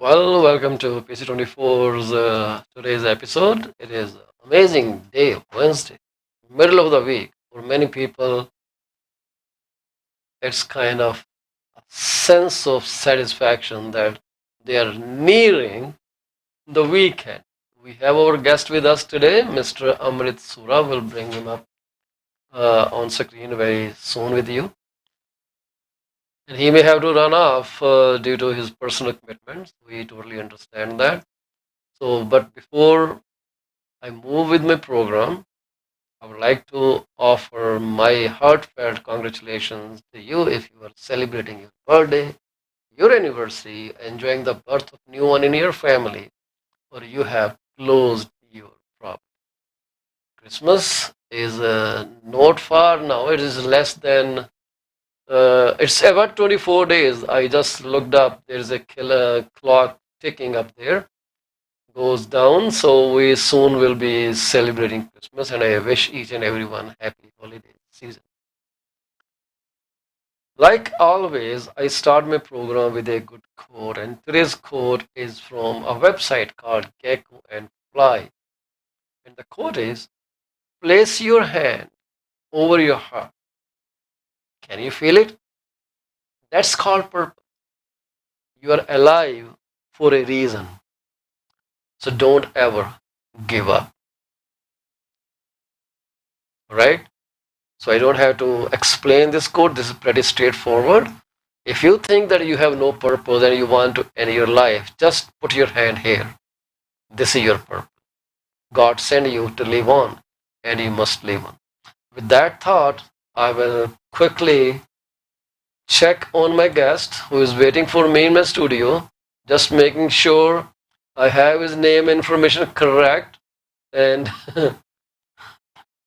Well, welcome to PC24's today's episode. It is an amazing day, Wednesday, middle of the week. For many people, it's kind of a sense of satisfaction that they are nearing the weekend. We have our guest with us today, Mr. Amrit Sura. We'll bring him up on screen very soon with you. And he may have to run off due to his personal commitments. We totally understand that. But before I move with my program, I would like to offer my heartfelt congratulations to you if you are celebrating your birthday, your anniversary, enjoying the birth of new one in your family, or you have closed your problem. Christmas is not far now. It is less than it's about 24 days. I just looked up. There's a killer clock ticking up there. Goes down. So we soon will be celebrating Christmas, and I wish each and everyone happy holiday season. Like always, I start my program with a good quote, and today's quote is from a website called Gecko and Fly. And the quote is, place your hand over your heart. Can you feel it? That's called purpose. You are alive for a reason. So don't ever give up. Right? So I don't have to explain this code. This is pretty straightforward. If you think that you have no purpose and you want to end your life, just put your hand here. This is your purpose. God sent you to live on, and you must live on. With that thought, I will quickly check on my guest who is waiting for me in my studio, just making sure I have his name and information correct. And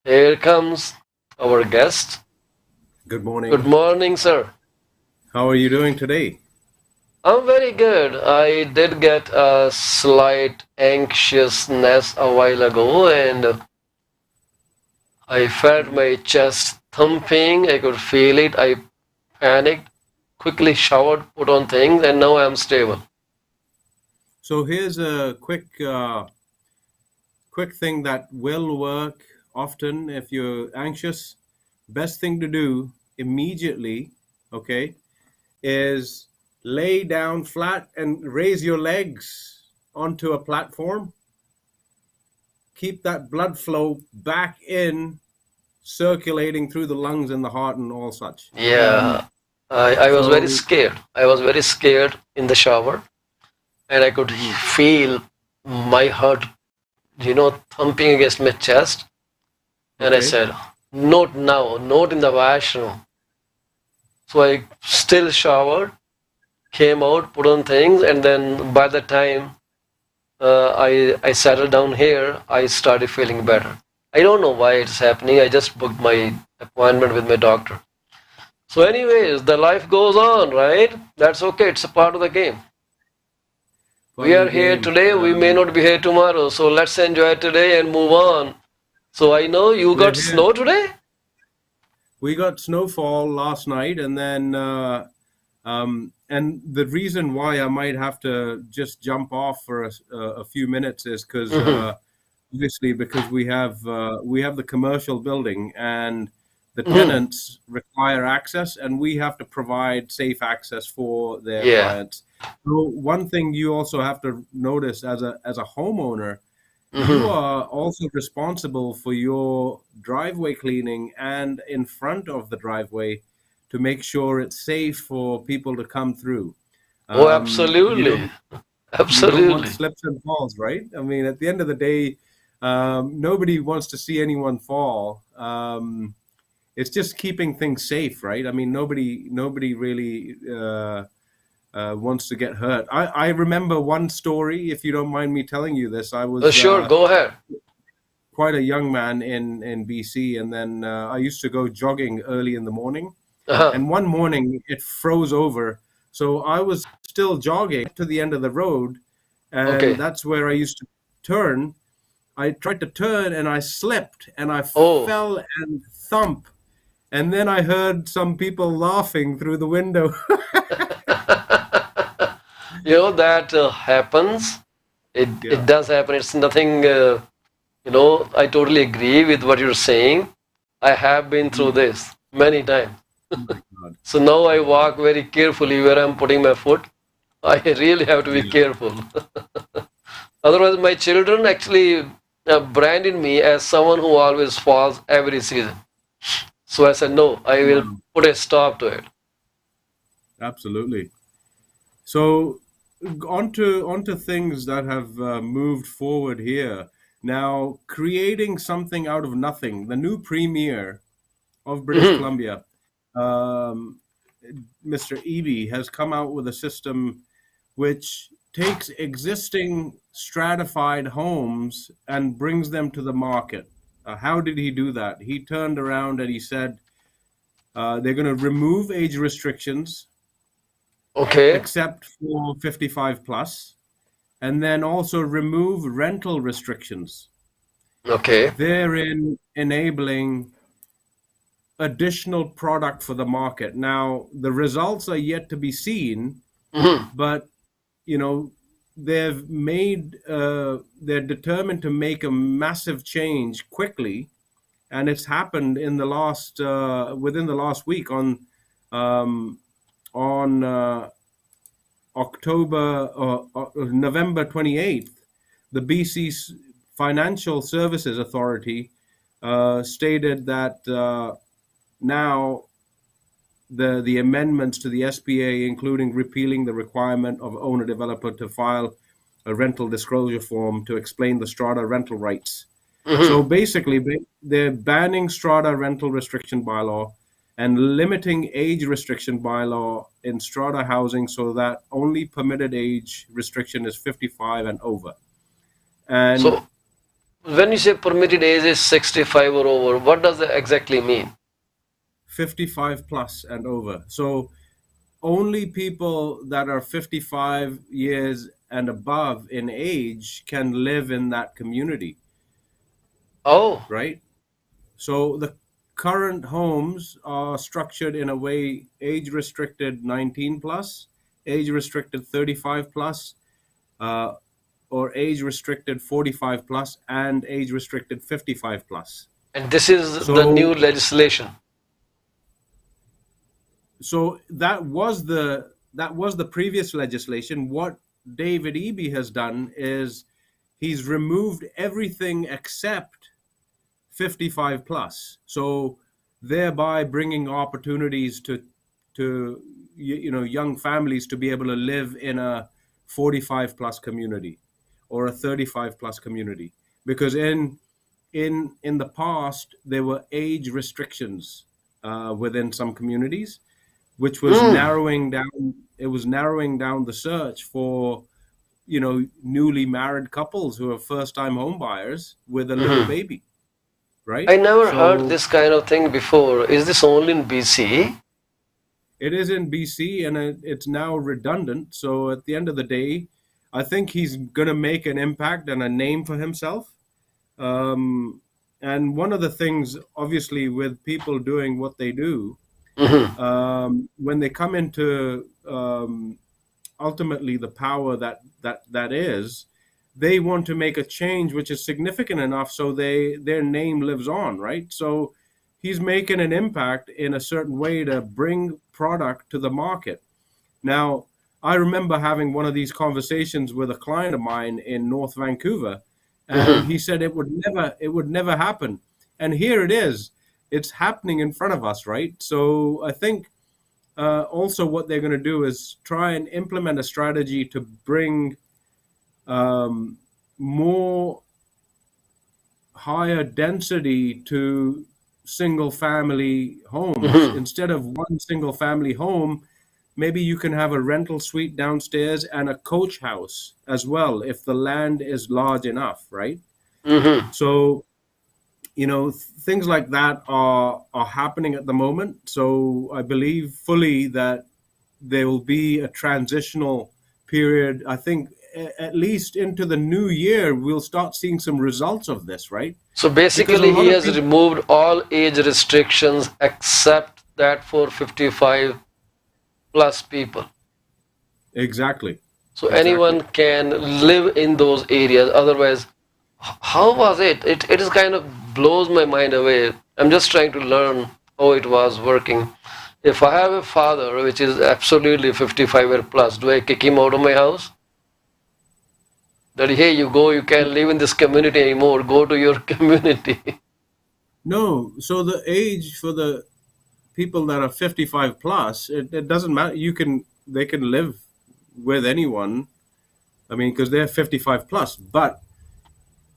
here comes our guest. Good Good morning. morning, sir. How are you doing today? I'm very good. I did get a slight anxiousness a while ago, and I felt my chest thumping. I could feel it. I panicked, quickly showered, put on things, and now I'm stable. So here's a quick thing that will work often if you're anxious. Best thing to do immediately, okay, is lay down flat and raise your legs onto a platform. Keep that blood flow back in, circulating through the lungs and the heart and all such. Yeah, I was very So, scared. I was very scared in the shower, and I could mhm, feel my heart, thumping against my chest. And I okay. said, not now, not in the washroom. So I still showered, came out, put on things, and then by the time I settled down here, I started feeling better. I don't know why it's happening. I just booked my appointment with my doctor. So, anyways, the life goes on, right? That's okay. It's a part of the game. Part We of are the here game. today. We may not be here tomorrow. So let's enjoy today and move on. So I know you We're got here. snow today. We got snowfall last night, and then and the reason why I might have to just jump off for a few minutes is because Hmm. obviously because we have the commercial building and the Hmm. tenants require access, and we have to provide safe access for their Yeah. clients. So one thing you also have to notice as a homeowner, you Hmm. are also responsible for your driveway cleaning and in front of the driveway to make sure it's safe for people to come through. Oh, You absolutely. don't want Absolutely. slips and falls, right? I mean, at the end of the day, nobody wants to see anyone fall. It's just keeping things safe, right? I mean, nobody really wants to get hurt. I remember one story, if you don't mind me telling you this. I was Sure, go ahead. quite a young man in BC, and then I used to go jogging early in the morning. Uh-huh. And one morning it froze over, so I was still jogging to the end of the road, and Okay. that's where I used to turn. I tried to turn and I slipped and I Oh, fell and thump, and then I heard some people laughing through the window. That happens. It Yeah. does happen. It's nothing. I totally agree with what you're saying. I have been through Mhm. this many times. Oh my God. So now I Yeah. walk very carefully where I'm putting my foot. I really have to be Yeah. careful. Otherwise, my children actually branded me as someone who always falls every season. So I said, no, I will Wow. put a stop to it. Absolutely. So onto things that have moved forward here. Now, creating something out of nothing. The new premier of British Mhm. Columbia, um, Mr. Eby, has come out with a system which takes existing stratified homes and brings them to the market. How did he do that? He turned around and he said they're going to remove age restrictions Okay, except for 55 plus, and then also remove rental restrictions, okay. therein enabling additional product for the market. Now, the results are yet to be seen, Mhm. but you know, they're determined to make a massive change quickly, and it's happened in the last within the last week um, on November 28th. The BC Financial Services Authority stated that now the amendments to the SPA, including repealing the requirement of owner developer to file a rental disclosure form to explain the strata rental rights. So Mhm. basically, they're banning strata rental restriction bylaw and limiting age restriction bylaw in strata housing so that only permitted age restriction is 55 and over. And So when you say permitted age is 65 or over, what does that exactly mean? 55 plus and over. So only people that are 55 years and above in age can live in that community, Oh, right? So the current homes are structured in a way age restricted 19 plus, age restricted 35 plus, uh, or age restricted 45 plus, and age restricted 55 plus. and this is the new So legislation. that was the previous legislation. What David Eby has done is he's removed everything except 55 plus. So thereby bringing opportunities to young families to be able to live in a 45 plus community or a 35 plus community, because in the past there were age restrictions within some communities, which was Mm, narrowing down the search for newly married couples who are first time home buyers with a little mhm. baby, right? I never heard So this kind of thing before. Is this only in BC? it is in BC, and it's now redundant. So at the end of the day, I think he's going to make an impact and a name for himself. Um, and one of the things, obviously, with people doing what they do, Mhm. when they come into ultimately the power that is, they want to make a change which is significant enough so their name lives on, right? So he's making an impact in a certain way to bring product to the market. Now, I remember having one of these conversations with a client of mine in North Vancouver, and Mhm. he said it would never happen. And here it is. It's happening in front of us, right? So I think also what they're going to do is try and implement a strategy to bring um, more higher density to single family homes. Mhm. Instead of one single family home, maybe you can have a rental suite downstairs and a coach house as well if the land is large enough, right? Mhm. So things like that are happening at the moment. So I believe fully that there will be a transitional period. I think at least into the new year, we'll start seeing some results of this, right? So Because a basically, he lot of has people, removed all age restrictions except that for 55 plus people. exactly. So exactly. anyone can live in those areas. Otherwise, how was it? It is kind of blows my mind away. I'm just trying to learn how it was working. If I have a father which is absolutely 55 or plus, do I kick him out of my house? That hey, you go, you can't live in this community anymore. Go to your community. No, so the age for the people that are 55 plus, it doesn't matter. They can live with anyone. I mean, because they're 55 plus, but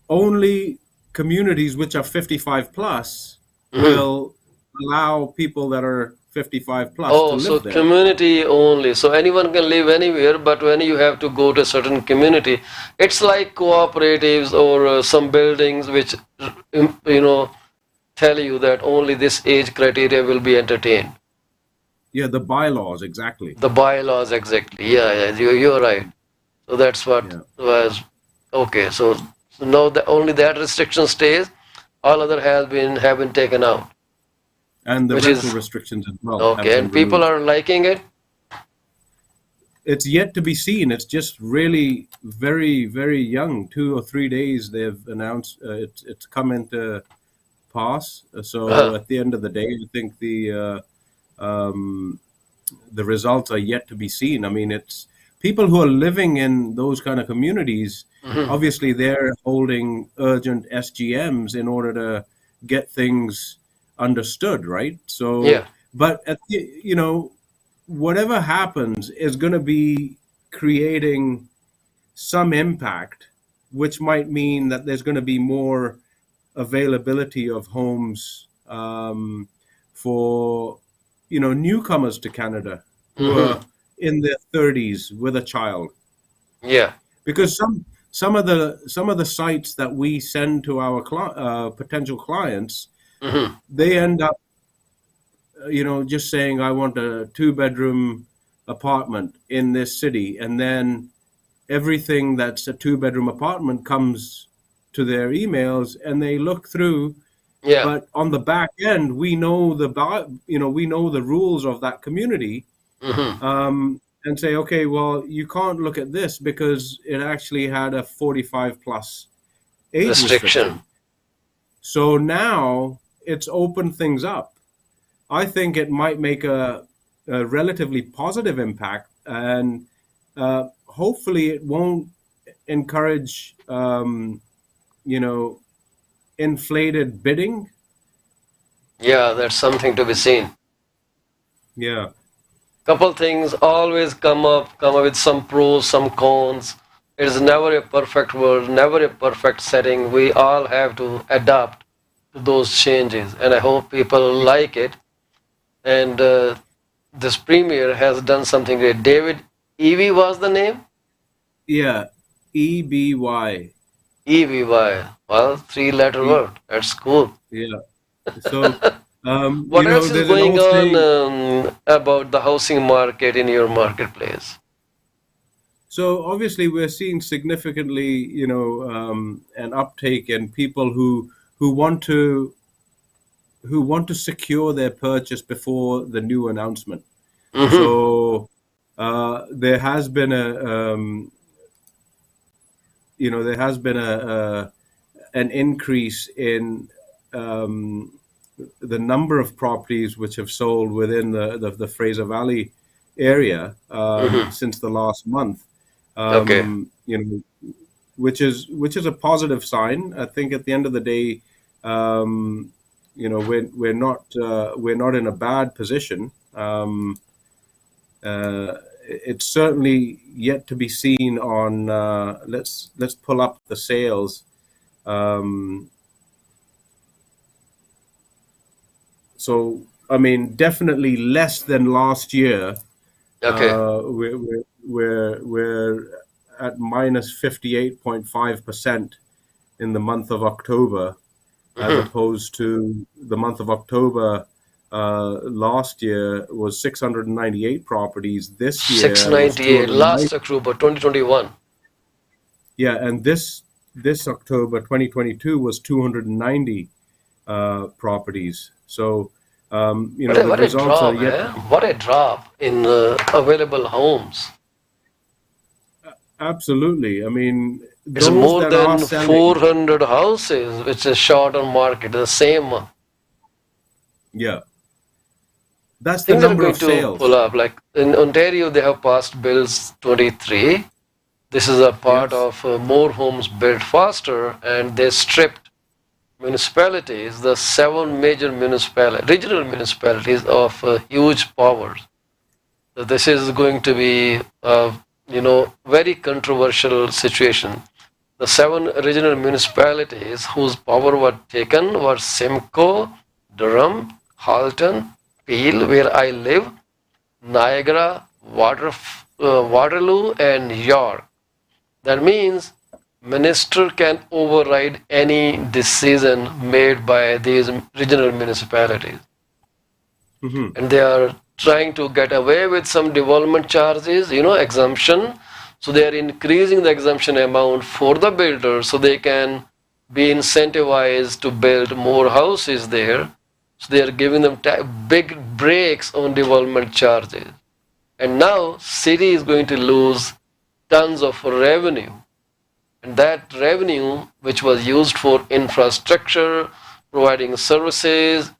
only communities which are 55 plus Mhm. will allow people that are 55 plus to Oh, so live there. community only. So anyone can live anywhere, but when you have to go to a certain community, it's like cooperatives or some buildings which, you know, tell you that only this age criteria will be entertained. Yeah, the bylaws, exactly. The bylaws, exactly. Yeah, yeah, you're right. So that's what Yeah. was okay. So now the only that restriction stays. All other have been taken out, And the which rental is restrictions as well have okay. been And people removed. are liking it. It's yet to be seen. It's just really very, very young. 2 or 3 days they've announced it's come into pass. So Uh, at the end of the day, I think um, the results are yet to be seen. I mean, it's people who are living in those kind of communities. mhm. Obviously, they're holding urgent SGMs in order to get things understood, right? So, Yeah, but whatever happens is going to be creating some impact, which might mean that there's going to be more availability of homes for newcomers to Canada who hmm, are in their 30s with a child, yeah, because some of the sites that we send to our potential clients, hmm, they end up just saying, I want a 2 bedroom apartment in this city, and then everything that's a 2 bedroom apartment comes to their emails and they look through. yeah, But on the back end, we know the rules of that community, hmm. and say, okay, well, you can't look at this because it actually had a 45 plus age Restriction. restriction. So now it's opened things up. I think it might make a relatively positive impact, and hopefully it won't encourage you know inflated bidding. Yeah, that's something to be seen. Yeah. Couple things always come up with some pros, some cons. It is never a perfect world, never a perfect setting. We all have to adapt to those changes, and I hope people like it. And this premier has done something great. David Evie was the name. Yeah, EBY. EVY. Well, three-letter E, word. That's cool. yeah. So, What else is there's an going old on saying. about the housing market in your marketplace? So obviously, we're seeing significantly, an uptake in people who want to secure their purchase before the new announcement. Mm-hmm. So there has been an increase in the number of properties which have sold within the Fraser Valley area Mm-hmm. since the last month. Okay. You know, which is a positive sign. I think at the end of the day, we're not in a bad position. It's certainly yet to be seen on. Let's pull up the sales. Um, so I mean, definitely less than last year. Okay. We're at minus 58.5% in the month of October, as Mm-hmm. opposed to the month of October last year was 698 properties. This year was 698. 209. Last October 2021. Yeah, and this October 2022 was 290 properties. So the What a results are drop, yet eh? to be. What a drop in available homes. Absolutely. I mean, It's those more that are than selling, 400 houses which is short on market, the same one. yeah, that's the Things are number going of to pull sales. up. Like in Ontario, they have passed Bills 23. This is a part Yes. of more homes built faster, and they stripped municipalities, the seven major regional municipalities of huge powers. So this is going to be, very controversial situation. The seven regional municipalities whose power were taken were Simcoe, Durham, Halton, Peel, where I live, Niagara, Waterloo, and York. That means minister can override any decision made by these regional municipalities. Hmm. And they are trying to get away with some development charges, exemption. So they are increasing the exemption amount for the builders so they can be incentivized to build more houses there. So they are giving them big breaks on development charges. And now city is going to lose tons of revenue. And that revenue, which was used for infrastructure, providing services,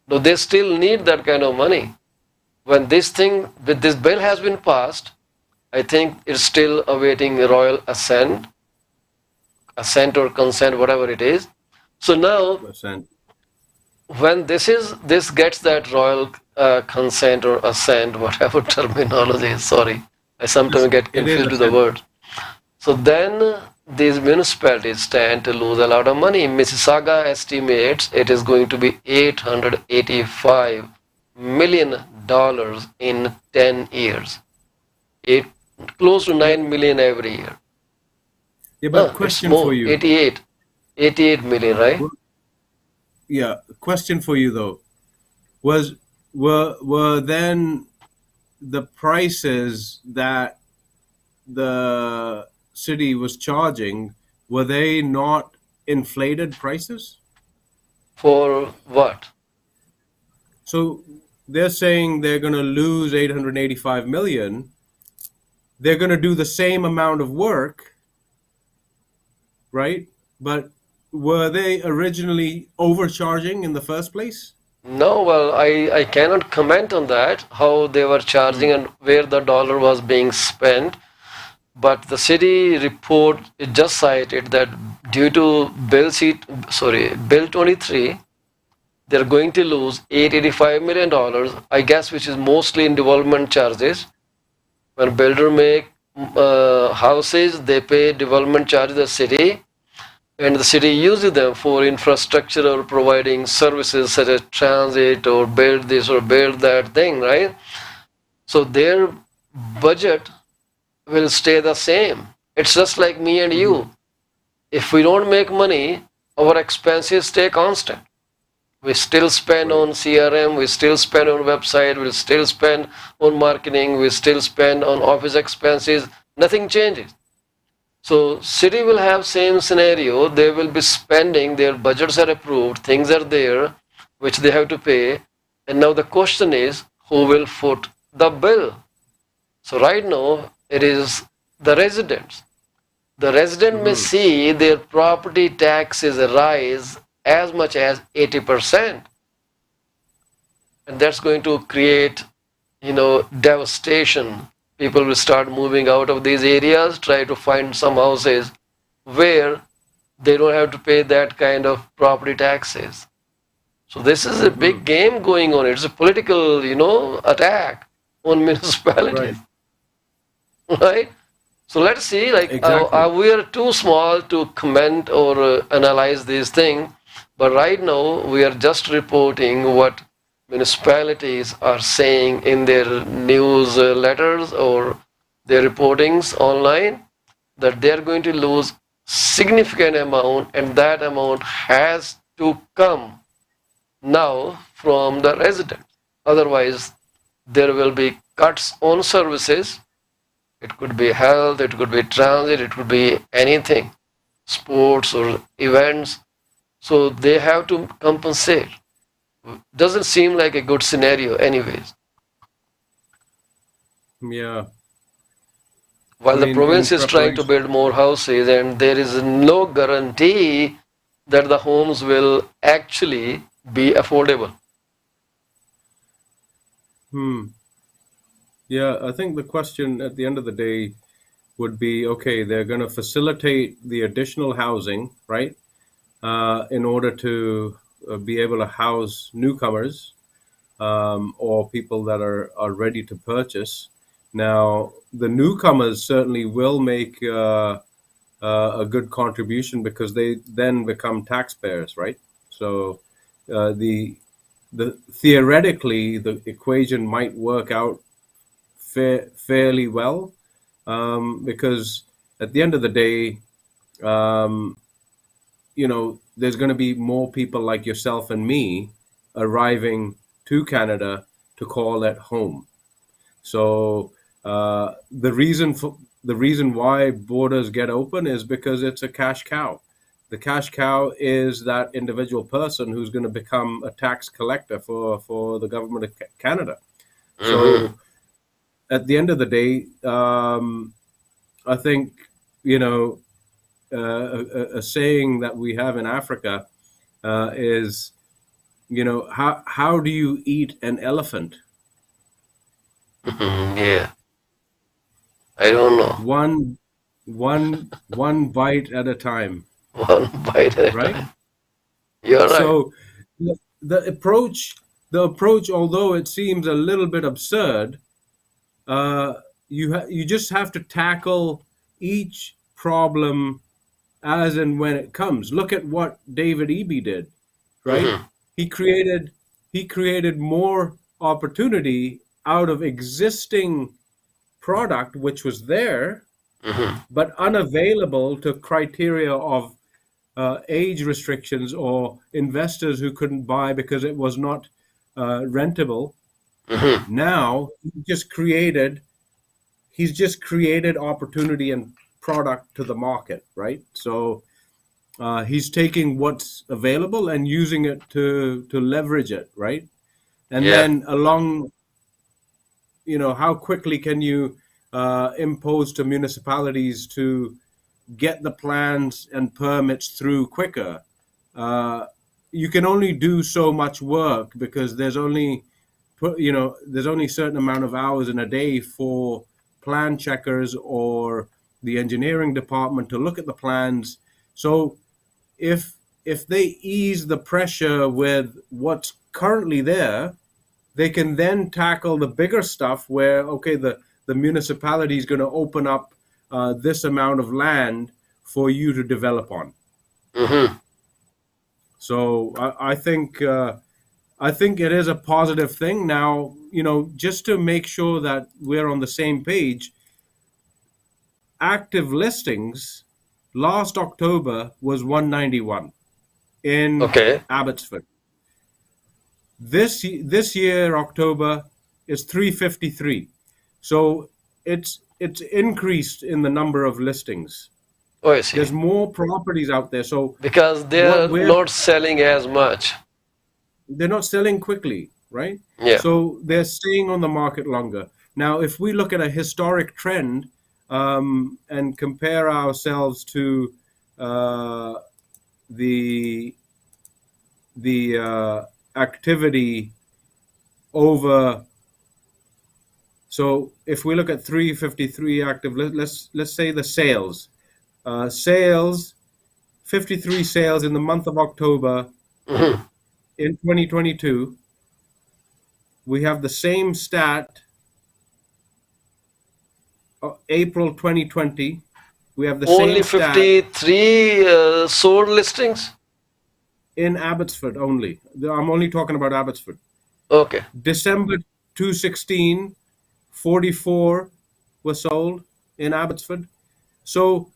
no, they still need that kind of money. When with this bill has been passed, I think it's still awaiting royal assent or consent, whatever it is. So now, Percent. when this gets that royal consent or assent, whatever terminology is, sorry, I sometimes get It is confused with the ascent. word. So then these municipalities stand to lose a lot of money. Mississauga estimates it is going to be $885 million in 10 years. Eight, close to Yeah. 9 million every year. Yeah, but It's question for more, you. 88 million, right? Well, yeah, question for you though. Was were then the prices that the city was charging, were they not inflated prices? For what? So they're saying they're going to lose 885 million. They're going to do the same amount of work, right? But were they originally overcharging in the first place? No, well, I cannot comment on that, how they were charging Mm. and where the dollar was being spent. But the city report it just cited that due to Bill 23, they're going to lose $885 million, I guess, which is mostly in development charges. When builder make houses, they pay development charges to the city, and the city uses them for infrastructure or providing services such as transit or build this or build that thing, right? So their budget will stay the same. It's just like me and Hmm. you. If we don't make money, our expenses stay constant. We still spend Right. on CRM, we still spend on website, we still spend on marketing, we still spend on office expenses. Nothing changes. So city will have same scenario. They will be spending, their budgets are approved, things are there, which they have to pay. And now the question is, who will foot the bill? So right now, it is the residents. The resident may Hmm. see their property taxes rise as much as 80%. And that's going to create, devastation. People will start moving out of these areas, try to find some houses where they don't have to pay that kind of property taxes. So this is a Hmm. big game going on. It's a political, attack on municipalities, Right. right? So let's see, like, Exactly. we are too small to comment or analyze these things, but right now we are just reporting what municipalities are saying in their news letters or their reportings online that they are going to lose significant amount, and that amount has to come now from the residents. Otherwise, there will be cuts on services. It could be health, it could be transit, it could be anything, sports or events. So they have to compensate. Doesn't seem like a good scenario, anyways. Yeah. while I the mean, province in is trying to preparation. build more houses, and there is no guarantee that the homes will actually be affordable. Hmm. Yeah, I think the question at the end of the day would be, okay, they're going to facilitate the additional housing, right? In order to be able to house newcomers, or people that are ready to purchase. Now, the newcomers certainly will make a good contribution because they then become taxpayers, right? So the theoretically the equation might work out fairly well, because at the end of the day, um, there's going to be more people like yourself and me arriving to Canada to call it home. So the reason why borders get open is because it's a cash cow. The cash cow is that individual person who's going to become a tax collector for the government of Canada. Mm-hmm. So at the end of the day, I think you know a saying that we have in Africa is, how do you eat an elephant? Mm-hmm. Yeah, I don't know. One bite at a time, One bite at a right? time. You're right. So the approach, although it seems a little bit absurd, uh, you just have to tackle each problem as and when it comes. Look at what David Eby did, right? Mm-hmm. He created he created more opportunity out of existing product which was there Mm-hmm. but unavailable to criteria of age restrictions or investors who couldn't buy because it was not rentable. Mm-hmm. Now he's just created opportunity and product to the market, right? So he's taking what's available and using it to leverage it, right? And Yeah. then along, how quickly can you impose to municipalities to get the plans and permits through quicker? Uh, you can only do so much work because there's only a certain amount of hours in a day for plan checkers or the engineering department to look at the plans. So if they ease the pressure with what's currently there, they can then tackle the bigger stuff where, okay, the municipality is going to open up this amount of land for you to develop on. Mm-hmm. So I think it is a positive thing. Now, just to make sure that we're on the same page, active listings last October was 191 in Okay. Abbotsford. This year October is 353. So it's increased in the number of listings. Oh, I see. There's more properties out there. So Because what they're we're not selling as much. they're not selling quickly, right? Yeah. So they're staying on the market longer. Now, if we look at a historic trend, and compare ourselves to uh, the activity over. So if we look at 353 active, let's say the sales, 53 sales in the month of October Mm-hmm. in 2022. We have the same stat, April 2020. We have the Only same stat 53 sold listings? in Abbotsford only. I'm only talking about Abbotsford. Okay. December 2016, 44 were sold in Abbotsford. So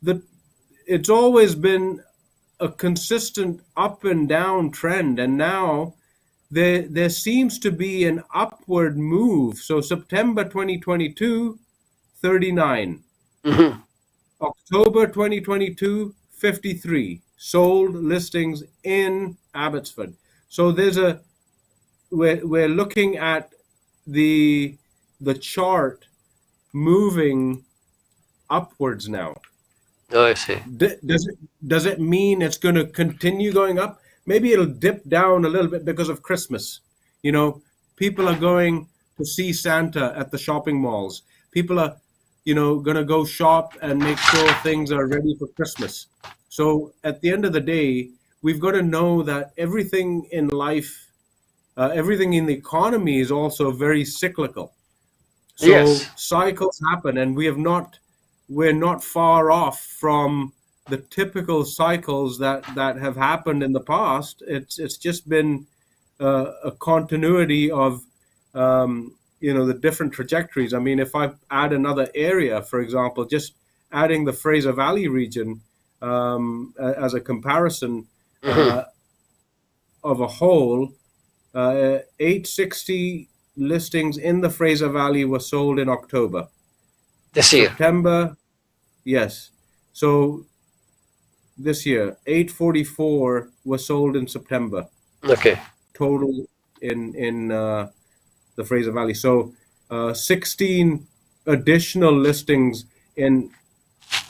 the it's always been a consistent up and down trend, and now there seems to be an upward move. So September 2022, 39. Mm-hmm. October 2022, 53 sold listings in Abbotsford. So we're looking at the chart moving upwards now. Oh, I see. Does it mean it's going to continue going up? Maybe it'll dip down a little bit because of Christmas. You know, people are going to see Santa at the shopping malls. People are, going to go shop and make sure things are ready for Christmas. So at the end of the day, we've got to know that everything in life, everything in the economy is also very cyclical. So Yes. cycles happen, and we're not far off from the typical cycles that have happened in the past. It's just been a continuity of the different trajectories. I mean, if I add another area, for example, just adding the Fraser Valley region as a comparison Hmm. of a whole, 860 listings in the Fraser Valley were sold in October. This year. September, yes. So this year, 844 was sold in September Okay. total in the Fraser Valley. So 16 additional listings in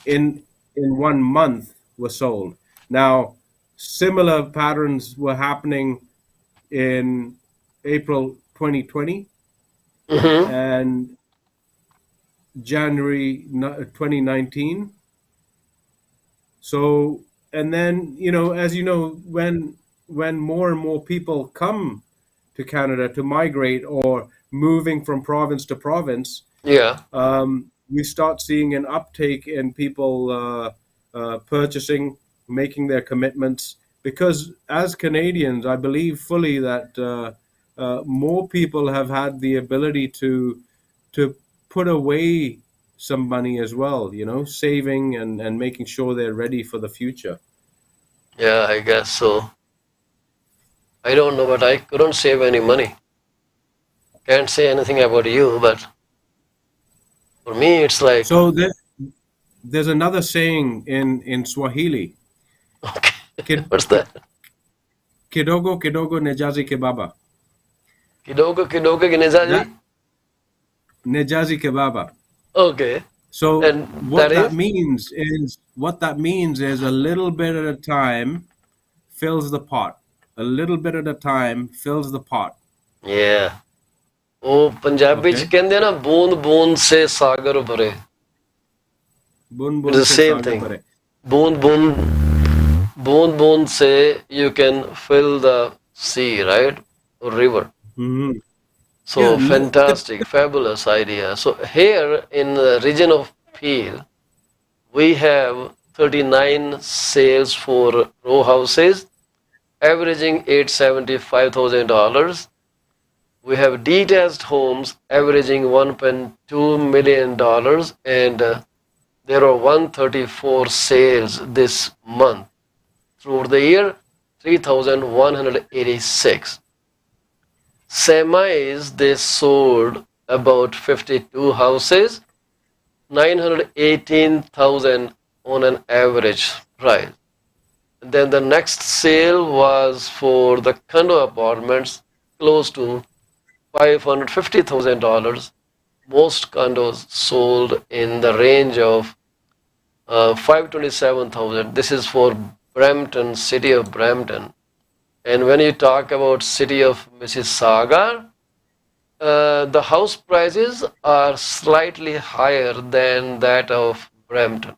in in 1 month were sold. Now, similar patterns were happening in April 2020 Hmm. and January 2019. So, and then, as you know, when more and more people come to Canada to migrate or moving from province to province, Yeah. we start seeing an uptake in people purchasing, making their commitments. Because as Canadians, I believe fully that more people have had the ability to put away some money as well, saving and making sure they're ready for the future. Yeah, I guess so. I don't know, but I couldn't save any money. Can't say anything about you, but for me, it's like, So there's another saying in Swahili, okay, Kid, what's ki- that? kidogo kidogo nejazi kebaba. Kidogo kidogo ginezaji? That nejazi kebaba. Okay. So And that is? what that means is a little bit at a time fills the pot. A little bit at a time fills the pot. Yeah. ਉਹ ਪੰਜਾਬੀ ਚ Okay? ਕਹਿੰਦੇ ਆ ਨਾ ਬੂੰਦ ਬੂੰਦ ਸੇ ਸਾਗਰ ਭਰੇ. Bun It is bun the se same sagar thing. bhare. Boond boond say you can fill the sea, right? Or river. Mhm. Yeah, So fantastic, fabulous idea. So here in the region of Peel, we have 39 sales for row houses, averaging $875,000. We have detached homes averaging $1.2 million, and there are 134 sales this month. Throughout the year, 3,186. Semis, they sold about 52 houses, 918,000 on an average price. Then the next sale was for the condo apartments, close to $550,000. Most condos sold in the range of 527,000. This is for Brampton, city of Brampton. And when you talk about city of Mississauga, the house prices are slightly higher than that of Brampton.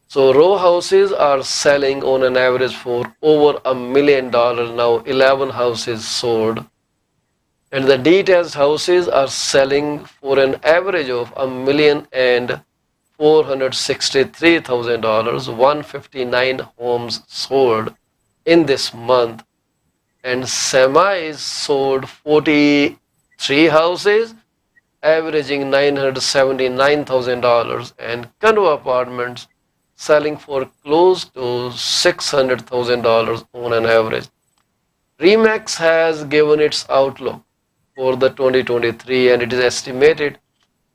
So row houses are selling on an average for over $1 million now. 11 houses sold, and the detached houses are selling for an average of $1,463,000. 159 homes sold in this month, and semis sold 43 houses, averaging $979,000, and condo apartments selling for close to $600,000 on an average. Remax has given its outlook for the 2023, and it is estimated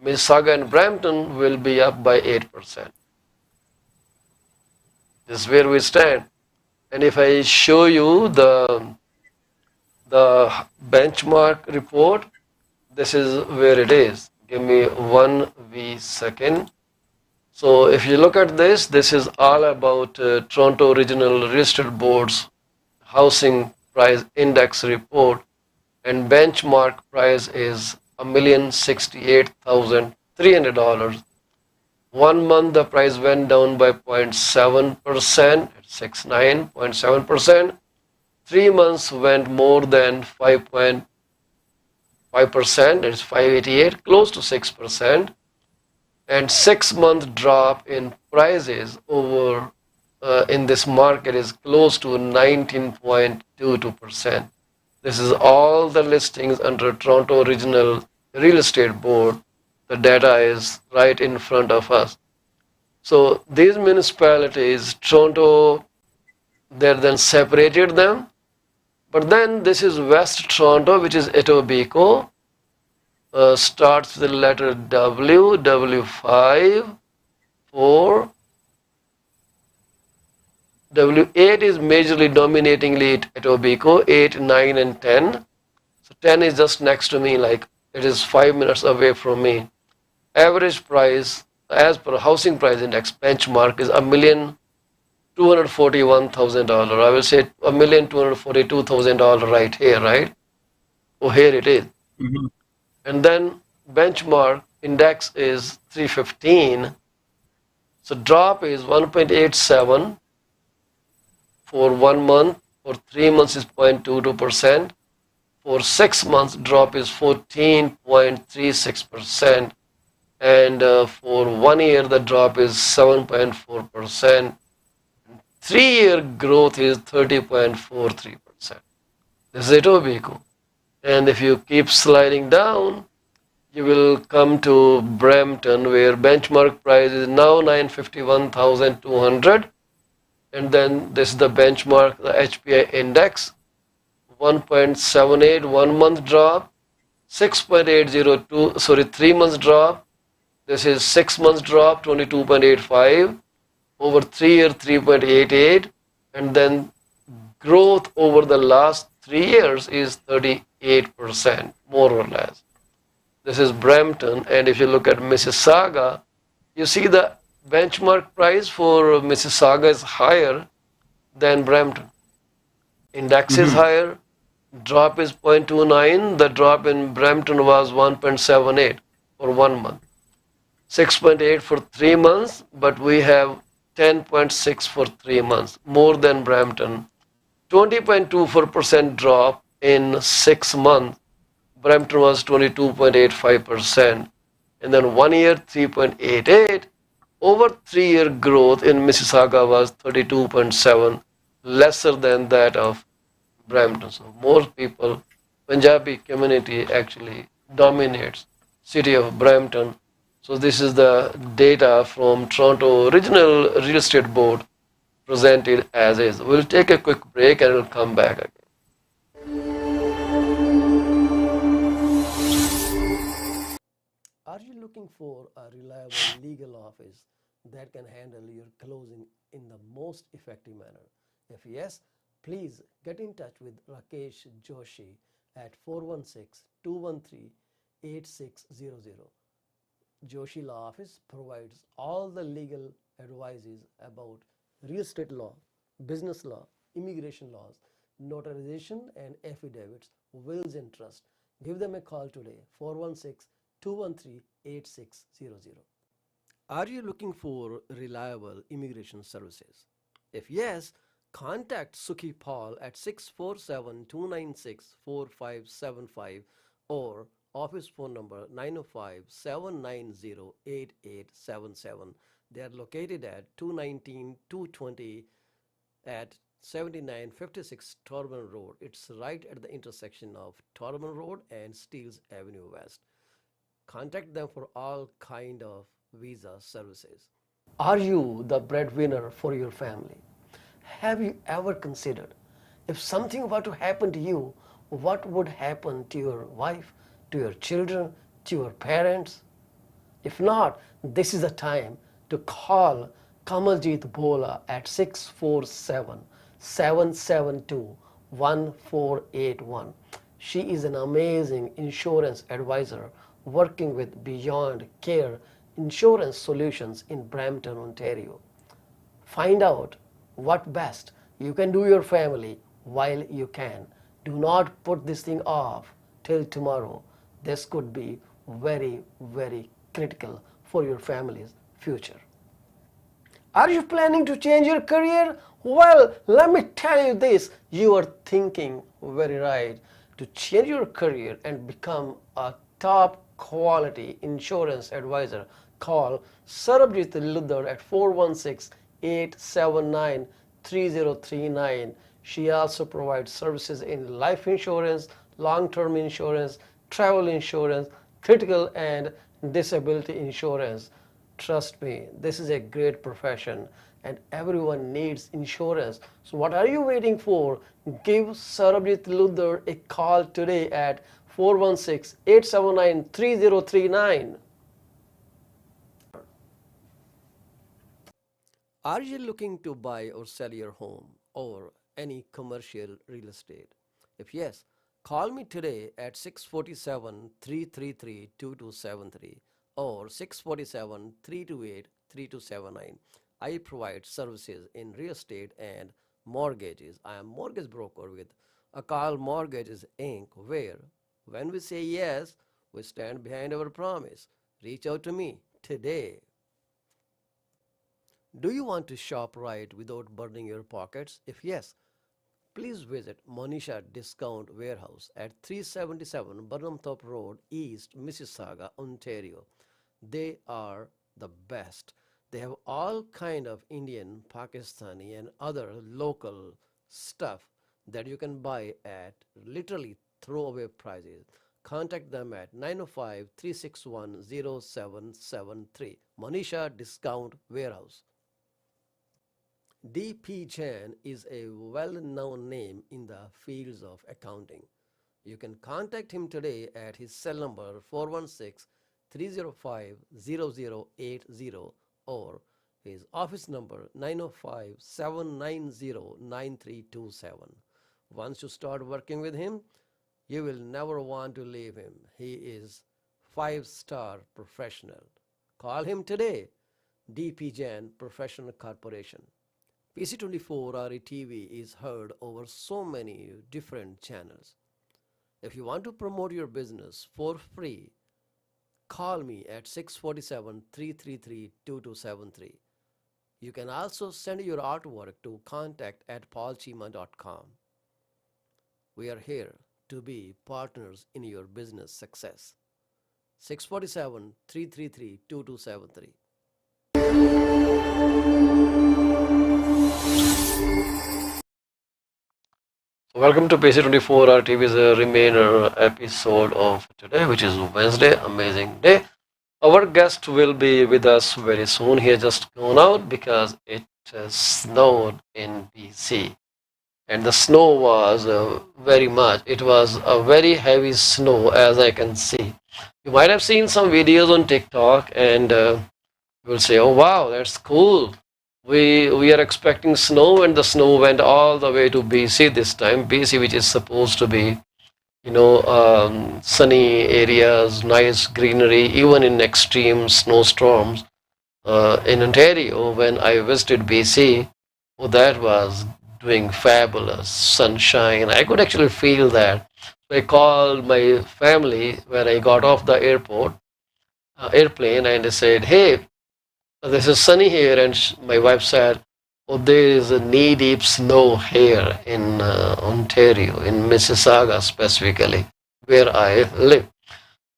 Mississauga and Brampton will be up by 8%. This is where we stand. And if I show you the benchmark report, this is where it is. Give me 1 second. So if you look at this, this is all about Toronto Regional Real Estate Board's housing price index report, and benchmark price is $1,068,300. 1 month the price went down by 0.7%, 69.7%. 3 months went more than 5.5%, it's 588, close to 6%. And 6 month drop in prices over in this market is close to 19.22%. This is all the listings under Toronto Regional Real Estate Board. The data is right in front of us. So these municipalities, Toronto, they then separated them. But then this is West Toronto, which is Etobicoke, starts with the letter W, W5, 4. W8 is majorly dominatingly Etobicoke, 8, 9, and 10. So 10 is just next to me, like it is 5 minutes away from me. Average price, as per housing price index benchmark, is $1,241,000. I will say $1,242,000 right here, right? Oh, here it is. Mhm. And then benchmark index is 315. So drop is 1.87 for 1 month. For 3 months is 0.22%. For 6 months, drop is 14.36%. And for 1 year, the drop is 7.4%. 3 year growth is 30.43%. This is Etobicoke. And if you keep sliding down, you will come to Brampton, where benchmark price is now 951,200. And then this is the benchmark, the HPI index, 1.78 1 month drop, 6.802, 3 months drop. This is 6 months drop, 22.85. Over 3 year, 3.88. And then growth over the last 3 years is 38%, more or less. This is Brampton. And if you look at Mississauga, you see the benchmark price for Mississauga is higher than Brampton. Index is higher, drop is 0.29. The drop in Brampton was 1.78 for 1 month. 6.8 for 3 months, but we have 10.6 for 3 months, more than Brampton. 20.24% drop in 6 months. Brampton was 22.85%. And then 1 year, 3.88. Over 3 year growth in Mississauga was 32.7, lesser than that of Brampton. So more people, Punjabi community actually dominates city of Brampton. So this is the data from Toronto Regional Real Estate Board presented as is. We'll take a quick break and we'll come back again. Are you looking for a reliable legal office that can handle your closing in the most effective manner? If yes, please get in touch with Rakesh Joshi at 416-213-8600. Joshi Law Office provides all the legal advices about real estate law, business law, immigration laws, notarization and affidavits, wills and trust. Give them a call today, 416-213-8600. Are you looking for reliable immigration services? If yes, contact Sukhi Paul at 647-296-4575 or office phone number 905-790-8877. They are located at 219-220 at 7956 Torban Road. It's right at the intersection of Torban Road and Steeles Avenue West. Contact them for all kind of visa services. Are you the breadwinner for your family? Have you ever considered if something were to happen to you, what would happen to your wife, to your children, to your parents? If not, this is the time to call Kamaljeet Bhola at 647-772-1481. She is an amazing insurance advisor working with Beyond Care insurance solutions in Brampton, Ontario. Find out what best you can do your family while you can. Do not put this thing off till tomorrow. This could be very, very critical for your family's future. Are you planning to change your career? Well, let me tell you this. You are thinking very right. To change your career and become a top quality insurance advisor, call Sarabjit Ludar at 416-879-3039. She also provides services in life insurance, long-term insurance, travel insurance, critical and disability insurance. Trust me, this is a great profession and everyone needs insurance. So what are you waiting for? Give Sarabjit Ludar a call today at 416-879-3039. Are you looking to buy or sell your home or any commercial real estate? If yes, call me today at 647-333-2273 or 647-328-3279. I provide services in real estate and mortgages. I am mortgage broker with Akal Mortgages Inc., where when we say yes, we stand behind our promise. Reach out to me today. Do you want to shop right without burning your pockets? If yes, please visit Monisha Discount Warehouse at 377 Burnhamthorpe Road, East Mississauga, Ontario. They are the best. They have all kind of Indian, Pakistani and other local stuff that you can buy at literally throwaway prices. Contact them at 905-361-0773. Monisha Discount Warehouse. D.P. Jain is a well-known name in the fields of accounting. You can contact him today at his cell number 416-305-0080 or his office number 905-790-9327. Once you start working with him, you will never want to leave him. He is 5-star professional. Call him today. D.P. Jain Professional Corporation. PC24 RETV is heard over so many different channels. If you want to promote your business for free, call me at 647-333-2273. You can also send your artwork to contact@paulcheema.com. We are here to be partners in your business success. 647-333-2273. Welcome to PC24 RTV's remainder episode of today, which is Wednesday. Amazing day. Our guest will be with us very soon. He has just gone out because it snowed in BC. And the snow was very much. It was a very heavy snow, as I can see. You might have seen some videos on TikTok and you will say, oh wow, that's cool. We are expecting snow, and the snow went all the way to BC this time. BC, which is supposed to be, sunny areas, nice greenery, even in extreme snowstorms. In Ontario, when I visited BC, oh, that was doing fabulous sunshine. I could actually feel that. So I called my family when I got off the airplane, and I said, hey, this is sunny here, and my wife said, oh, there is a knee-deep snow here in Ontario, in Mississauga specifically, where I live.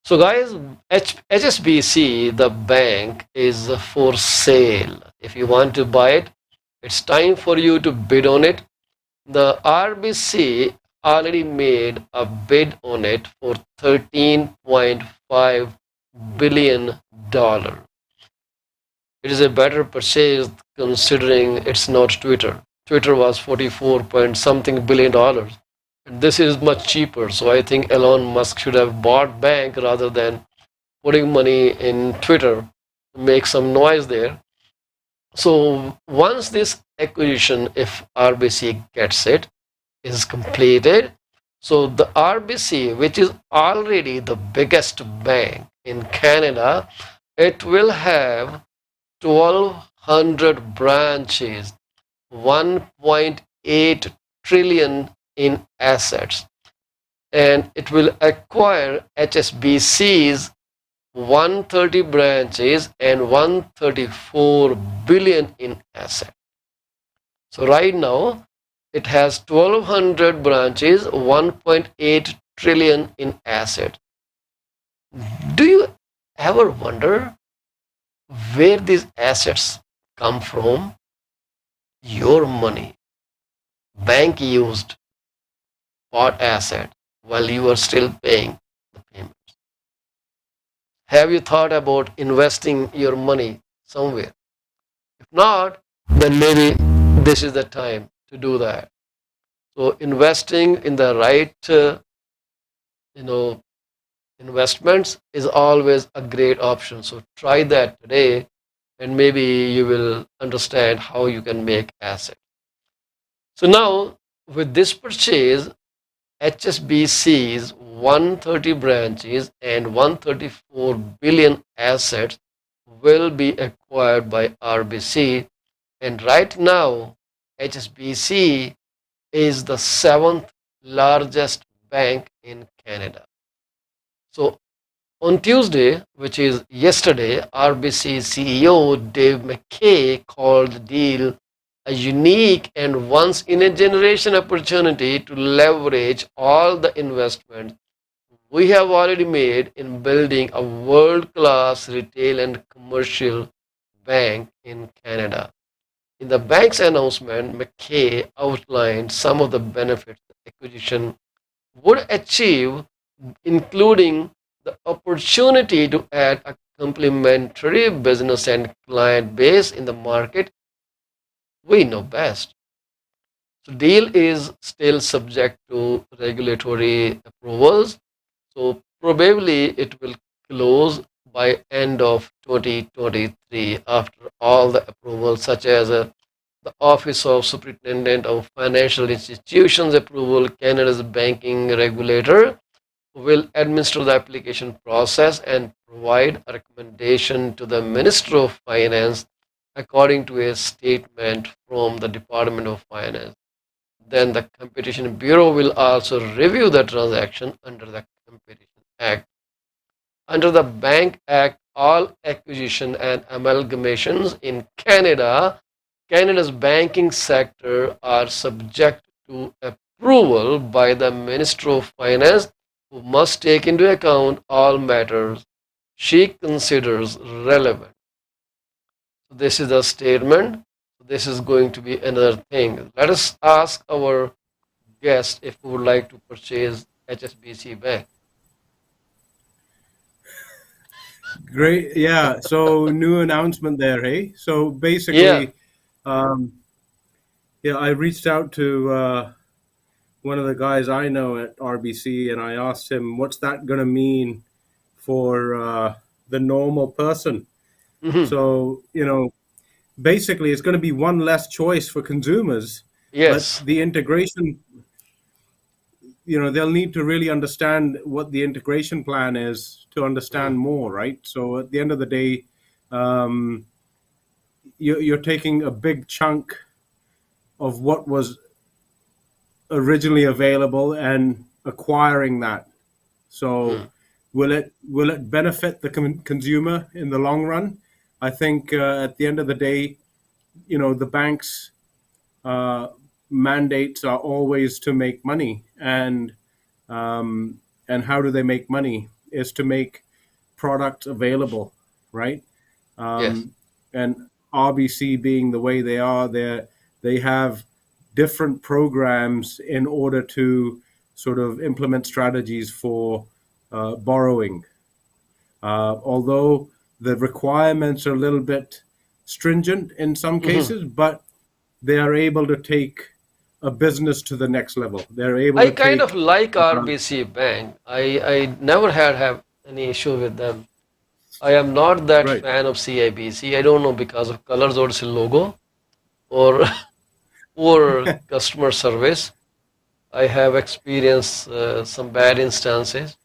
So guys, HSBC, the bank, is for sale. If you want to buy it, it's time for you to bid on it. The RBC already made a bid on it for $13.5 billion. It is a better purchase considering it's not Twitter. Twitter was 44 point something billion dollars. And this is much cheaper. So I think Elon Musk should have bought bank rather than putting money in Twitter to make some noise there. So once this acquisition, if RBC gets it, is completed, so the RBC, which is already the biggest bank in Canada, It will have 1,200 branches, 1.8 trillion in assets, and it will acquire HSBC's 130 branches and 134 billion in assets. So right now it has 1,200 branches, 1.8 trillion in assets. Do you ever wonder where these assets come from? Your money, bank used, bought asset while you are still paying the payments. Have you thought about investing your money somewhere? If not, then maybe this is the time to do that. So investing in the right, you know, investments is always a great option. So try that today, and maybe you will understand how you can make assets. So now, with this purchase, HSBC's 130 branches and 134 billion assets will be acquired by RBC. And right now, HSBC is the seventh largest bank in Canada. So on Tuesday, which is yesterday, RBC CEO Dave McKay called the deal a unique and once in a generation opportunity to leverage all the investment we have already made in building a world class retail and commercial bank in Canada. In the bank's announcement, McKay outlined some of the benefits the acquisition would achieve, including the opportunity to add a complementary business and client base in the market we know best. The deal is still subject to regulatory approvals, so probably it will close by end of 2023 after all the approvals such as the Office of Superintendent of Financial Institutions approval. Canada's banking regulator will administer the application process and provide a recommendation to the Minister of Finance according to a statement from the Department of Finance. Then the Competition Bureau will also review the transaction under the Competition Act. Under the Bank Act, all acquisition and amalgamations in Canada's banking sector are subject to approval by the Minister of Finance, who must take into account all matters she considers relevant. So this is a statement. This is going to be another thing. Let us ask our guest if we would like to purchase HSBC Bank. Great. Yeah. So new announcement there, hey? So Yeah. basically, yeah, I reached out to one of the guys I know at RBC, and I asked him, "What's that going to mean for the normal person?" Mhm. So basically, it's going to be one less choice for consumers, but Yes. the integration, they'll need to really understand what the integration plan is to Mhm. understand more, right? So at the end of the day, um, you're taking a big chunk of what was originally available and acquiring that. So Mhm. will it benefit the consumer in the long run? I think at the end of the day, the banks uh, mandates are always to make money, um, and how do they make money is to make products available, right? Yes. And RBC being the way they are, they have different programs in order to sort of implement strategies for borrowing. Although the requirements are a little bit stringent in some Mhm. cases, but they are able to take a business to the next level. They're able I to kind of take, like uh, RBC Bank. I never have any issue with them. I am not that right. fan of CIBC. I don't know because of colors or its logo or poor customer service. I have experienced some bad instances.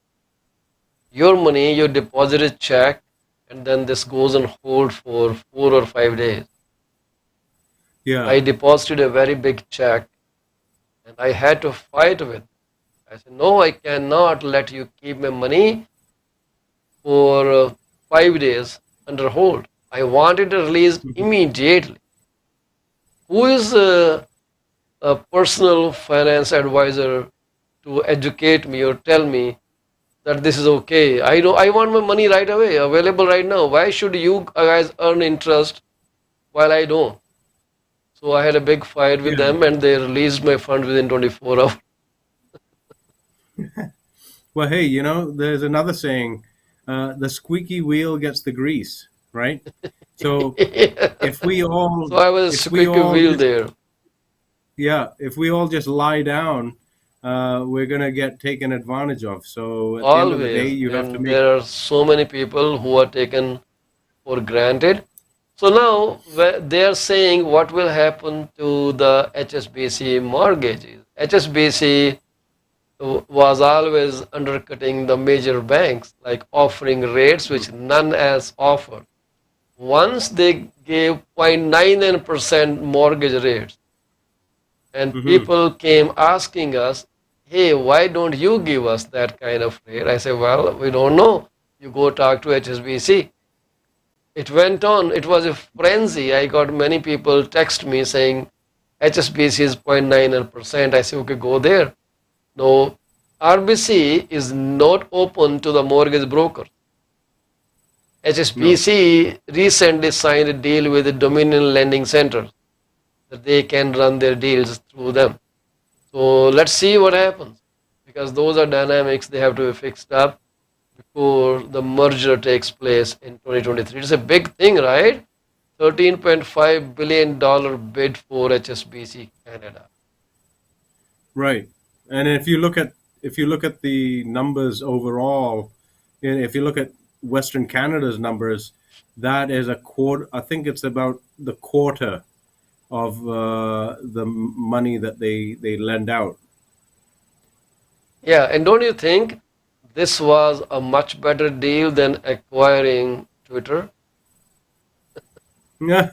Your money, your deposited check, and then this goes on hold for 4 or 5 days. Yeah. I deposited a very big check, and I had to fight with. I said, no, I cannot let you keep my money for 5 days under hold. I want it released Mhm. immediately. Who is a personal finance advisor to educate me or tell me that this is okay? I want my money right away, available right now. Why should you guys earn interest while I don't? So I had a big fight with Yeah. them, and they released my funds within 24 hours. Well, hey, there's another saying, the squeaky wheel gets the grease, right? So if we all, So I was a if we squeaky all wheel just, there. yeah, if we all just lie down, we're gonna get taken advantage of. So at the end of the day, Always. you have to And make, there are so many people who are taken for granted. So now they are saying what will happen to the HSBC mortgages. HSBC was always undercutting the major banks, like offering rates which none else offered. Once they gave 0.99% mortgage rates, and hmm people came asking us, hey, why don't you give us that kind of rate? I said, well, we don't know. You go talk to HSBC. It went on. It was a frenzy. I got many people text me saying HSBC is 0.99%. I said, okay, go there. No, RBC is not open to the mortgage broker. no, HSBC recently signed a deal with the Dominion Lending Center that they can run their deals through them. So let's see what happens, because those are dynamics they have to be fixed up before the merger takes place in 2023. It's a big thing, right? $13.5 billion bid for HSBC Canada. right. And if you look at the numbers overall, and if you look at Western Canada's numbers, that is a quarter. I think it's about the quarter of the money that they lend out. Yeah, and don't you think this was a much better deal than acquiring Twitter? Yeah.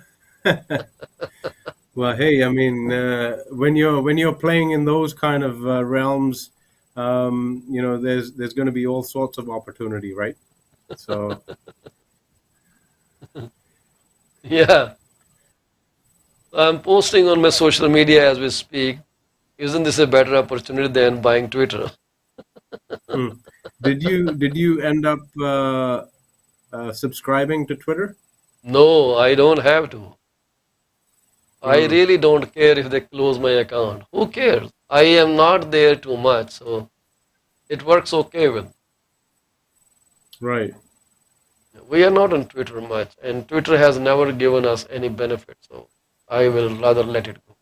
Well, hey, I mean, when you're playing in those kind of realms, there's going to be all sorts of opportunity, right? So, Yeah, I'm posting on my social media as we speak. Isn't this a better opportunity than buying Twitter? hmm. did you end up subscribing to Twitter? No, I don't have to. I Hmm. really don't care if they close my account. Who cares? I am not there too much, so it works okay with. Right. We are not on Twitter much, and Twitter has never given us any benefit, so I will rather let it go.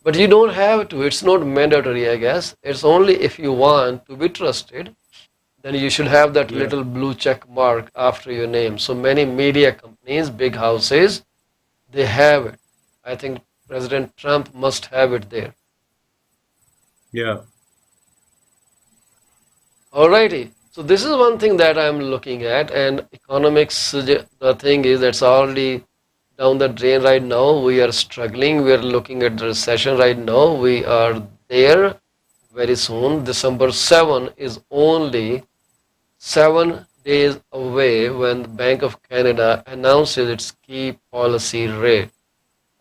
But you don't have to. It's not mandatory, I guess. It's only if you want to be trusted, then you should have that Yeah. little blue check mark after your name. So many media companies, big houses, they have it. I think President Trump must have it there. Yeah. Alrighty. So this is one thing that I'm looking at, and economics. The thing is that's already down the drain right now. We are struggling. We are looking at the recession right now. We are there very soon. December 7 is only 7 days away when the Bank of Canada announces its key policy rate.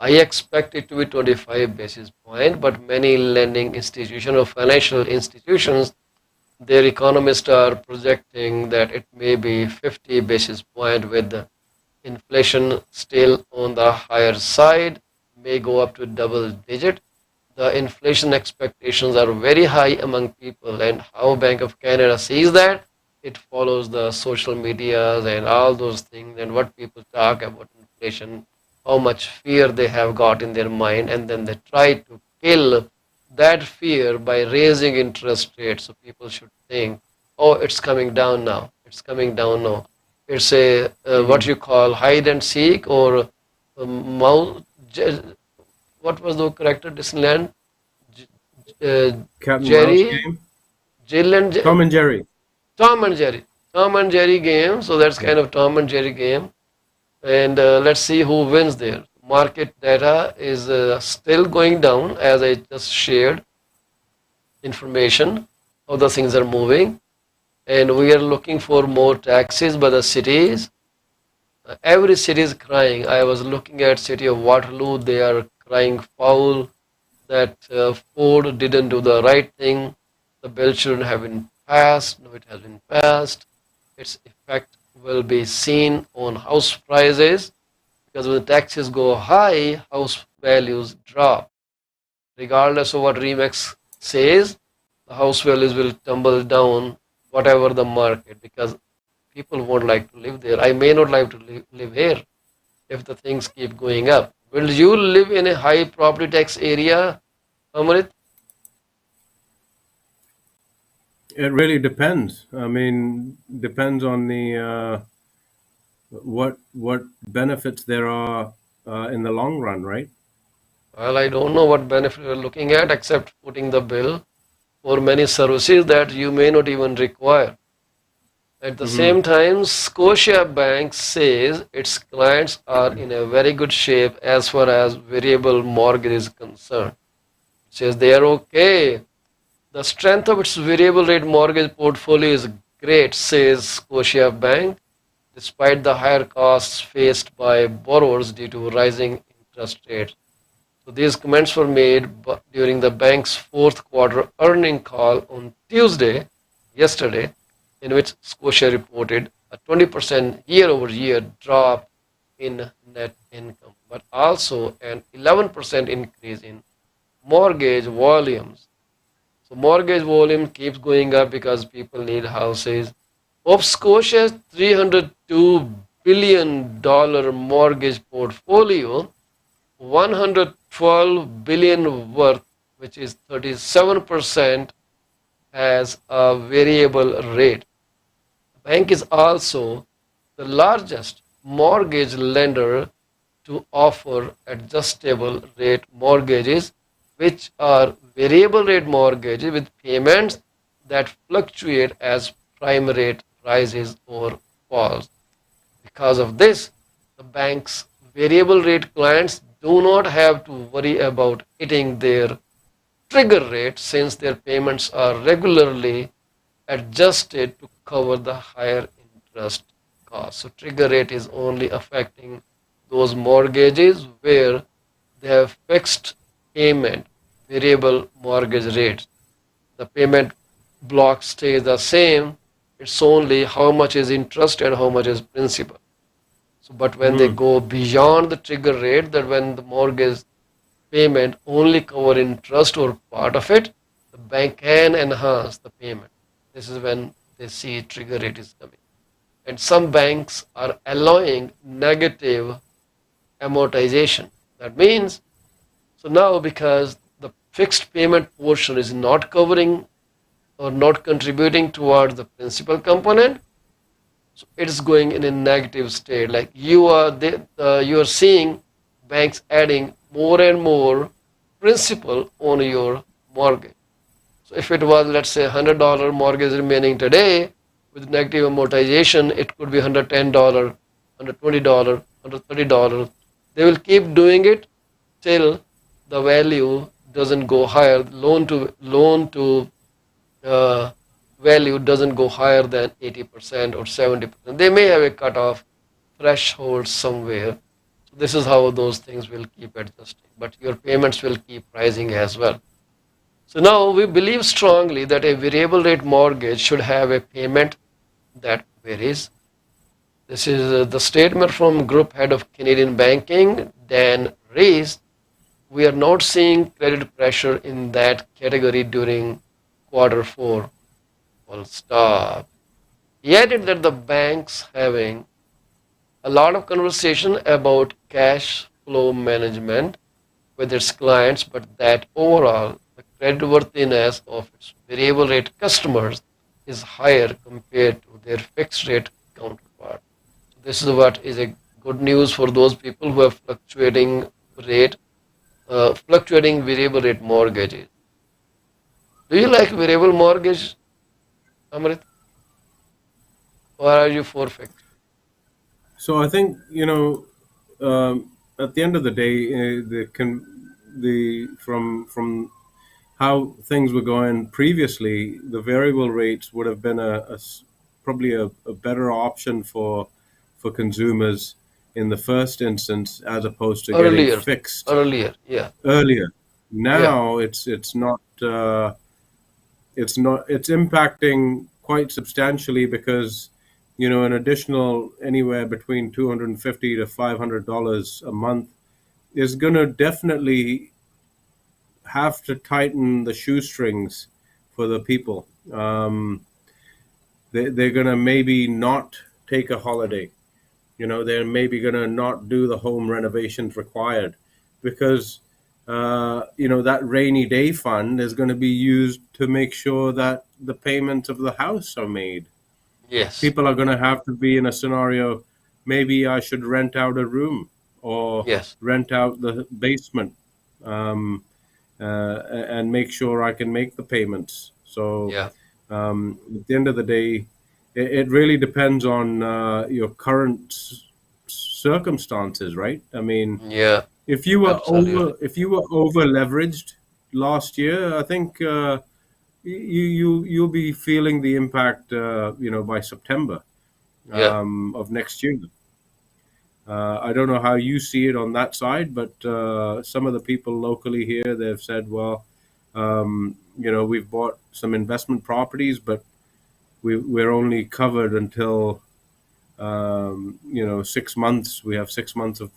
I expect it to be 25 basis point, but many lending institutions or financial institutions, their economists are projecting that it may be 50 basis point, with the inflation still on the higher side, may go up to double digit. The inflation expectations are very high among people, and how Bank of Canada sees that, it follows the social medias and all those things, and what people talk about inflation, how much fear they have got in their mind, and then they try to kill that fear by raising interest rates. So people should think, oh, it's coming down now, it's coming down now. It's a what hmm you call hide and seek, or mouse. What was the character Disneyland? uh, Cat and mouse Jerry, game. Jill and Tom and Jerry. Tom and Jerry. Tom and Jerry game. So that's Yeah. kind of Tom and Jerry game. And let's see who wins there. Market data is still going down, as I just shared information how the things are moving. And we are looking for more taxes by the cities. Every city is crying. I was looking at city of Waterloo. They are crying foul that Ford didn't do the right thing. The bill shouldn't have been passed. No, it has been passed. Its effect will be seen on house prices because when the taxes go high, house values drop. Regardless of what Remax says, the house values will tumble down, whatever the market, because people won't like to live there. I may not like to live here if the things keep going up. Will you live in a high property tax area, Amrit? It really depends. I mean, depends on the what benefits there are in the long run, right? Well, I don't know what benefit you're looking at except putting the bill for many services that you may not even require. At the Hmm. same time, Scotia Bank says its clients are in a very good shape as far as variable mortgage is concerned. It says they are okay. The strength of its variable rate mortgage portfolio is great, says Scotia Bank, despite the higher costs faced by borrowers due to rising interest rates. So these comments were made during the bank's fourth quarter earning call on Tuesday, yesterday, in which Scotia reported a 20% year-over-year drop in net income, but also an 11% increase in mortgage volumes. So mortgage volume keeps going up because people need houses. Of Scotia's $302 billion mortgage portfolio, 112 billion worth, which is 37%, has a variable rate. The bank is also the largest mortgage lender to offer adjustable rate mortgages, which are variable rate mortgages with payments that fluctuate as prime rate rises or falls. Because of this, the bank's variable rate clients do not have to worry about hitting their trigger rate since their payments are regularly adjusted to cover the higher interest cost. So trigger rate is only affecting those mortgages where they have fixed payment, variable mortgage rates. The payment block stays the same. It's only how much is interest and how much is principal. So, but when they Hmm. go beyond the trigger rate, that when the mortgage payment only cover interest or part of it, the bank can enhance the payment. This is when they see trigger rate is coming. And some banks are allowing negative amortization. That means, so now because the fixed payment portion is not covering or not contributing towards the principal component, so it is going in a negative state. Like you are seeing banks adding more and more principal on your mortgage. So if it was, let's say, $100 mortgage remaining today with negative amortization, it could be $110, $120, $130. They will keep doing it till the value doesn't go higher. Loan to uh, value doesn't go higher than 80% or 70%. They may have a cutoff threshold somewhere. So this is how those things will keep adjusting. But your payments will keep rising as well. So now we believe strongly that a variable rate mortgage should have a payment that varies. This is the statement from Group Head of Canadian Banking, Dan Rees. We are not seeing credit pressure in that category during quarter four. Full stop. He added that the banks having a lot of conversation about cash flow management with its clients, but that overall the creditworthiness of its variable rate customers is higher compared to their fixed rate counterpart. So this is what is a good news for those people who have rate, fluctuating variable rate mortgages. Do you like variable mortgage, Amrit? or are you for fixed? So I think at the end of the day, the from how things were going previously, the variable rates would have been probably a better option for consumers in the first instance, as opposed to getting Earlier, fixed earlier, yeah, earlier. yeah, Now it's impacting quite substantially because an additional anywhere between $250 to $500 a month is going to definitely have to tighten the shoestrings for the people. They're going to maybe not take a holiday. They're maybe going to not do the home renovations required because that rainy day fund is going to be used to make sure that the payments of the house are made. yes, People are going to have to be in a scenario, maybe I should rent out a room or yes, rent out the basement, and make sure I can make the payments. So yeah, at the end of the day, it really depends on your current circumstances, right? I mean, yeah, absolutely, if you were over leveraged last year, I think you'll be feeling the impact, by September yeah, of next year. I don't know how you see it on that side, but some of the people locally here, they've said, well, we've bought some investment properties, but we're only covered until 6 months. We have 6 months of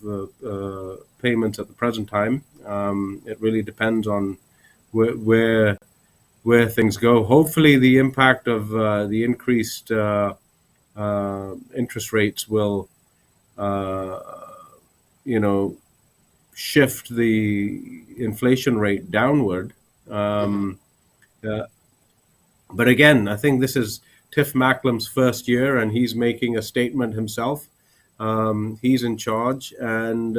payments at the present time. It really depends on where where, where things go. Hopefully, the impact of the increased interest rates will, uh, you know, shift the inflation rate downward. hmm, Um, uh, but again, I think this is Tiff Macklem's first year, and he's making a statement himself. He's in charge, and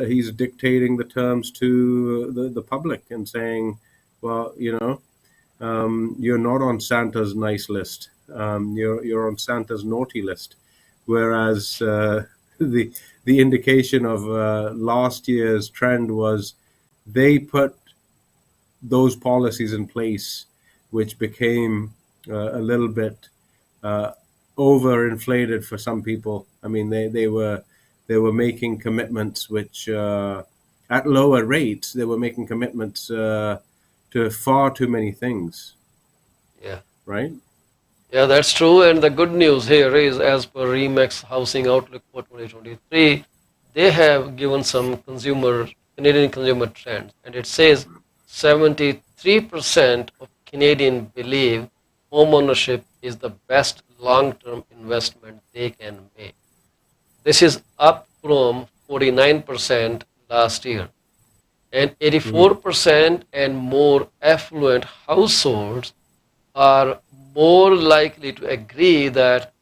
he's dictating the terms to the public and saying, well, you're not on Santa's nice list. You're on Santa's naughty list. Whereas the the indication of last year's trend was they put those policies in place, which became a little bit uh, overinflated for some people. I mean, they were making commitments which at lower rates they were making commitments to far too many things, yeah. right? Yeah, that's true. And the good news here is, as per Remax Housing Outlook for 2023, they have given some Canadian consumer trends, and it says 73% of Canadians believe homeownership is the best long-term investment they can make. This is up from 49% last year, and Hmm. 84% and more affluent households are more likely to agree that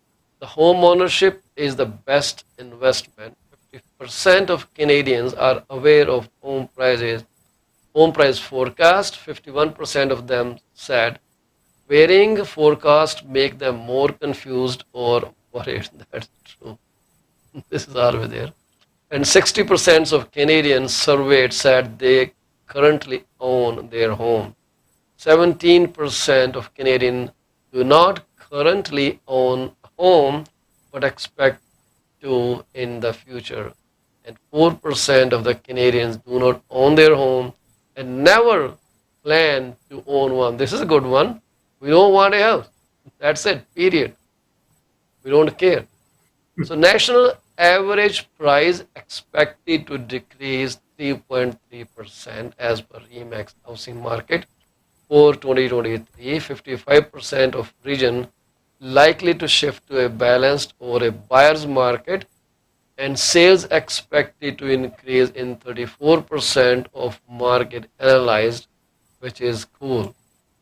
the home ownership is the best investment. 50% of Canadians are aware of home price forecast. 51% of them said varying forecast make them more confused or worried. That's true. This is always there. And 60% of Canadians surveyed said they currently own their home. 17% of Canadians do not currently own a home but expect to in the future. And 4% of the Canadians do not own their home and never plan to own one. This is a good one. We don't want a house. That's it, period. We don't care. So, national average price expected to decrease 3.3% as per Remax housing market for 2023. 55% of region likely to shift to a balanced or a buyer's market, and sales expected to increase in 34% of market analyzed, which is cool.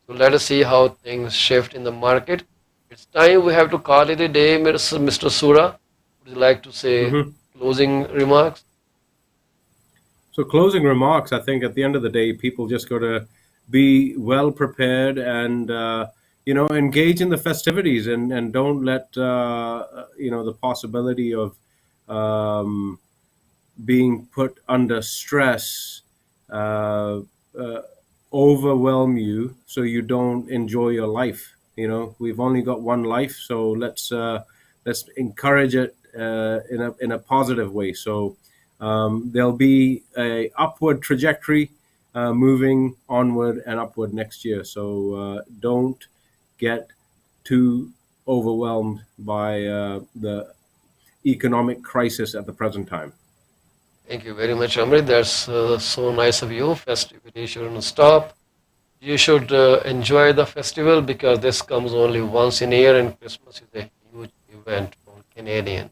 So let us see how things shift in the market. It's time we have to call it a day, Mr. Sura. Would you like to say Hmm. closing remarks? So, closing remarks. I think at the end of the day, people just got to be well prepared and engage in the festivities, and don't let the possibility of um, being put under stress uh, uh, overwhelm you, so you don't enjoy your life. We've only got one life, so let's encourage it in a positive way. So there'll be a upward trajectory, moving onward and upward next year. So don't get too overwhelmed by the economic crisis at the present time. Thank you very much, Amrit. That's so nice of you. Festivity shouldn't stop. You should enjoy the festival because this comes only once in a year, and Christmas is a huge event for Canadians.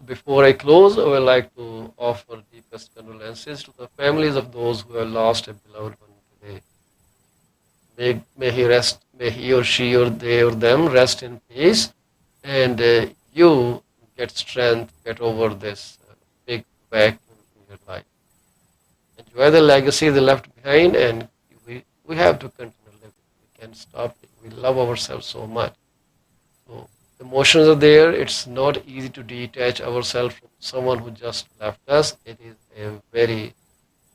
Before I close, I would like to offer deepest condolences to the families of those who have lost a beloved one today. May he or she or they or them rest in peace, and you get strength, get over this big vacuum in your life. Enjoy the legacy they left behind, and we have to continue living. We can't stop it. We love ourselves so much. So emotions are there. It's not easy to detach ourselves from someone who just left us. It is a very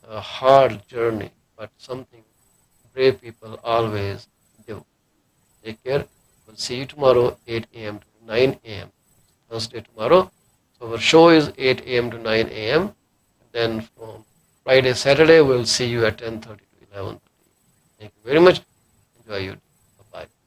hard journey, but something brave people always do. Take care. We'll see you tomorrow, 8 a.m. to 9 a.m. Thursday tomorrow. So our show is 8 a.m. to 9 a.m. Then from Friday, Saturday, we'll see you at 10:30 to 11:30. Thank you very much. Enjoy your day. Bye-bye.